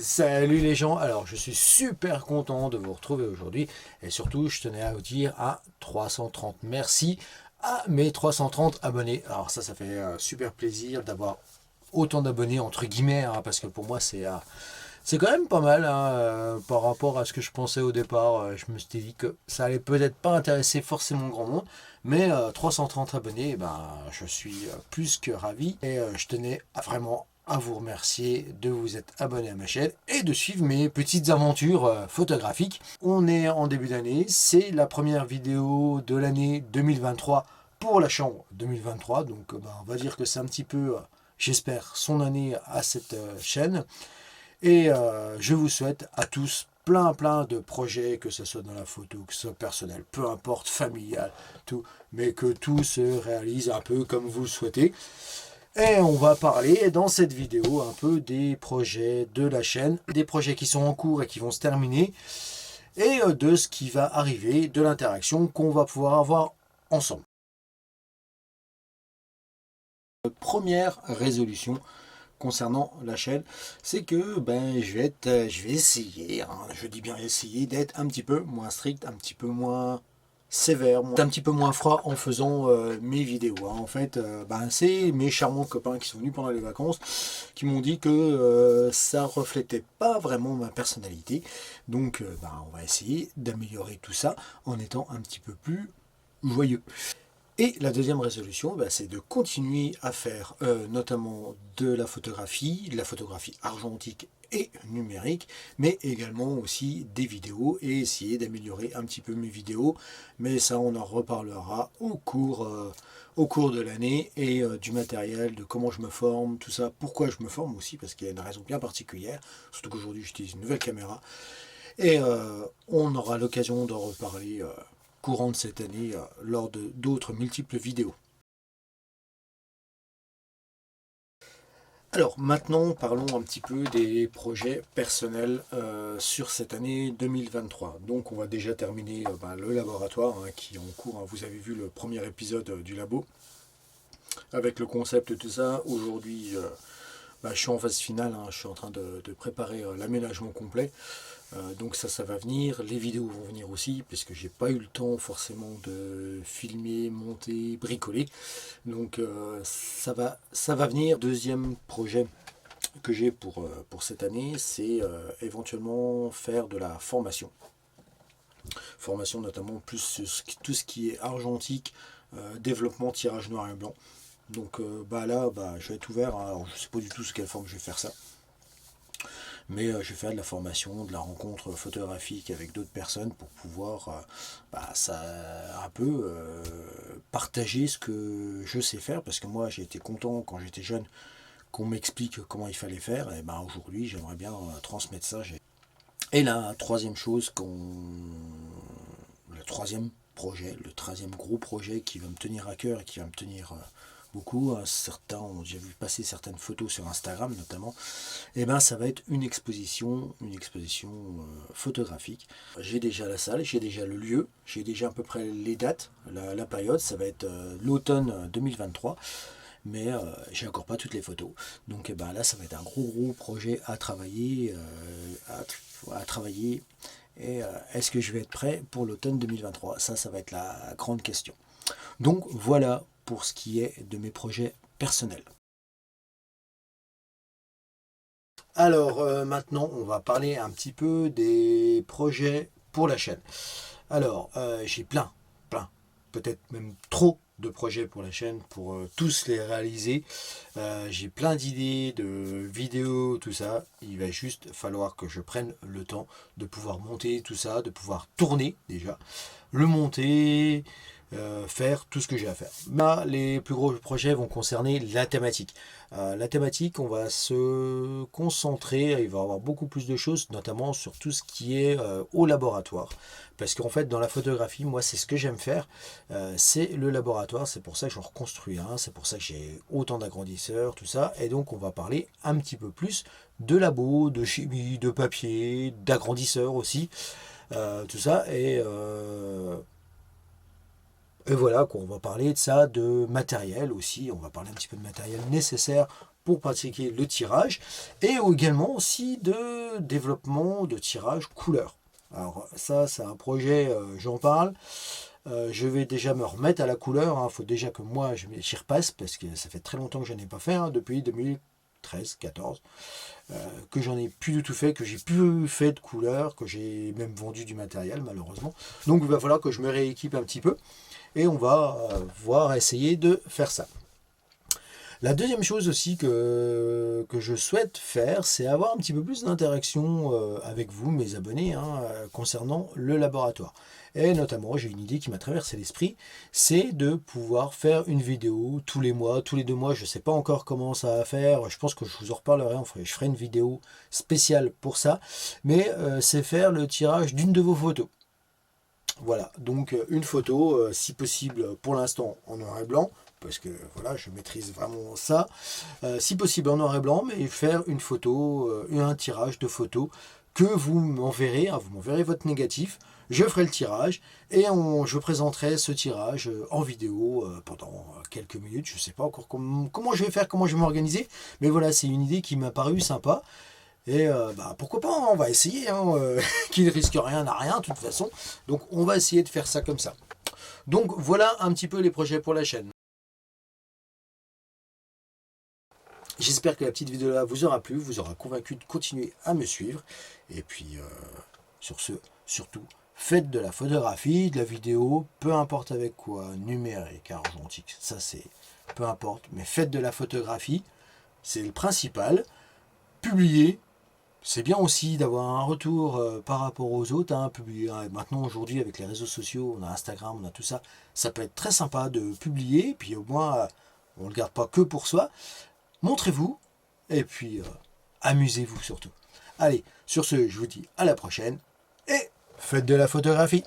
Salut les gens, alors je suis super content de vous retrouver aujourd'hui et surtout je tenais à vous dire à 330 merci à mes 330 abonnés. Alors ça fait super plaisir d'avoir autant d'abonnés entre guillemets hein, parce que pour moi c'est quand même pas mal hein, par rapport à ce que je pensais au départ. Je me suis dit que ça allait peut-être pas intéresser forcément grand monde, mais 330 abonnés, ben, je suis plus que ravi et je tenais vraiment à vous remercier de vous être abonné à ma chaîne et de suivre mes petites aventures photographiques. On est en début d'année, c'est la première vidéo de l'année 2023 pour la chambre 2023, donc ben, on va dire que c'est un petit peu, j'espère, son année à cette chaîne. Et je vous souhaite à tous plein de projets, que ce soit dans la photo, que ce soit personnel, peu importe, familial, tout, mais que tout se réalise un peu comme vous le souhaitez. Et on va parler dans cette vidéo un peu des projets de la chaîne, des projets qui sont en cours et qui vont se terminer, et de ce qui va arriver, de l'interaction qu'on va pouvoir avoir ensemble. Première résolution concernant la chaîne, c'est que ben, je vais essayer, hein, je dis bien essayer, d'être un petit peu moins strict, un petit peu moins sévère, un petit peu moins froid en faisant mes vidéos. Hein. En fait, ben, c'est mes charmants copains qui sont venus pendant les vacances qui m'ont dit que ça reflétait pas vraiment ma personnalité. Donc, ben, on va essayer d'améliorer tout ça en étant un petit peu plus joyeux. Et la deuxième résolution, bah, c'est de continuer à faire notamment de la photographie argentique et numérique, mais également aussi des vidéos et essayer d'améliorer un petit peu mes vidéos. Mais ça, on en reparlera au cours de l'année et du matériel, de comment je me forme, tout ça. Pourquoi je me forme aussi, parce qu'il y a une raison bien particulière, surtout qu'aujourd'hui j'utilise une nouvelle caméra. Et on aura l'occasion d'en reparler courant de cette année lors de d'autres multiples vidéos. Alors maintenant parlons un petit peu des projets personnels sur cette année 2023. Donc on va déjà terminer le laboratoire hein, qui est en cours. Hein. Vous avez vu le premier épisode du labo avec le concept et tout ça. Aujourd'hui je suis en phase finale, hein. Je suis en train de préparer l'aménagement complet. Donc ça va venir, les vidéos vont venir aussi, puisque j'ai pas eu le temps forcément de filmer, monter, bricoler. Donc ça va venir. Deuxième projet que j'ai pour cette année, c'est éventuellement faire de la formation. Formation notamment plus sur tout ce qui est argentique, développement, tirage noir et blanc. Donc là, je vais être ouvert. Hein. Alors je sais pas du tout sous quelle forme je vais faire ça. Mais je vais faire de la formation, de la rencontre photographique avec d'autres personnes pour pouvoir un peu partager ce que je sais faire. Parce que moi j'ai été content quand j'étais jeune qu'on m'explique comment il fallait faire. Et ben aujourd'hui j'aimerais bien transmettre ça. Et la troisième chose le troisième projet, le 13e gros projet qui va me tenir à cœur et qui va me tenir beaucoup, certains ont déjà vu passer certaines photos sur Instagram notamment, et ben ça va être une exposition photographique. J'ai déjà la salle, j'ai déjà le lieu, j'ai déjà à peu près les dates, la période, ça va être l'automne 2023, mais j'ai encore pas toutes les photos. Donc là ça va être un gros projet à travailler, et est-ce que je vais être prêt pour l'automne 2023? Ça va être la grande question. Donc voilà pour ce qui est de mes projets personnels. Alors maintenant, on va parler un petit peu des projets pour la chaîne. Alors, j'ai plein, peut-être même trop de projets pour la chaîne, pour tous les réaliser. J'ai plein d'idées, de vidéos, tout ça. Il va juste falloir que je prenne le temps de pouvoir monter tout ça, de pouvoir tourner déjà, le monter, faire tout ce que j'ai à faire. Là, les plus gros projets vont concerner la thématique. La thématique, on va se concentrer, il va y avoir beaucoup plus de choses, notamment sur tout ce qui est au laboratoire. Parce qu'en fait, dans la photographie, moi, c'est ce que j'aime faire, c'est le laboratoire, c'est pour ça que j'en reconstruis un, c'est pour ça que j'ai autant d'agrandisseurs, tout ça. Et donc, on va parler un petit peu plus de labo, de chimie, de papier, d'agrandisseurs aussi, tout ça. Et voilà, quoi, on va parler de ça, de matériel aussi, on va parler un petit peu de matériel nécessaire pour pratiquer le tirage, et également aussi de développement de tirage couleur. Alors ça, c'est un projet, j'en parle. Je vais déjà me remettre à la couleur. Il faut déjà que moi, j'y repasse, parce que ça fait très longtemps que je n'en ai pas fait, depuis 2013-14, que j'en ai plus du tout fait, que j'ai plus fait de couleur, que j'ai même vendu du matériel, malheureusement. Donc il va falloir que je me rééquipe un petit peu, et on va voir, essayer de faire ça. La deuxième chose aussi que je souhaite faire, c'est avoir un petit peu plus d'interaction avec vous, mes abonnés, concernant le laboratoire. Et notamment, j'ai une idée qui m'a traversé l'esprit, c'est de pouvoir faire une vidéo tous les mois, tous les 2 mois. Je ne sais pas encore comment ça va faire, je pense que je vous en reparlerai, je ferai une vidéo spéciale pour ça. Mais c'est faire le tirage d'une de vos photos. Voilà, donc une photo, si possible pour l'instant en noir et blanc, parce que voilà, je maîtrise vraiment ça. Si possible en noir et blanc, mais faire une photo, un tirage de photos que vous m'enverrez, vous m'enverrez votre négatif, je ferai le tirage et je présenterai ce tirage en vidéo pendant quelques minutes. Je ne sais pas encore comment je vais faire, comment je vais m'organiser, mais voilà, c'est une idée qui m'a paru sympa. Et pourquoi pas, on va essayer, qui ne risque rien n'a rien de toute façon. Donc on va essayer de faire ça comme ça. Donc voilà un petit peu les projets pour la chaîne. J'espère que la petite vidéo là vous aura plu, vous aura convaincu de continuer à me suivre. Et puis sur ce, surtout, faites de la photographie, de la vidéo, peu importe avec quoi, numérique, argentique, ça c'est peu importe, mais faites de la photographie, c'est le principal. Publiez. C'est bien aussi d'avoir un retour par rapport aux autres. Publier, maintenant, aujourd'hui, avec les réseaux sociaux, on a Instagram, on a tout ça. Ça peut être très sympa de publier. Puis au moins, on ne le garde pas que pour soi. Montrez-vous. Et puis, amusez-vous surtout. Allez, sur ce, je vous dis à la prochaine. Et faites de la photographie.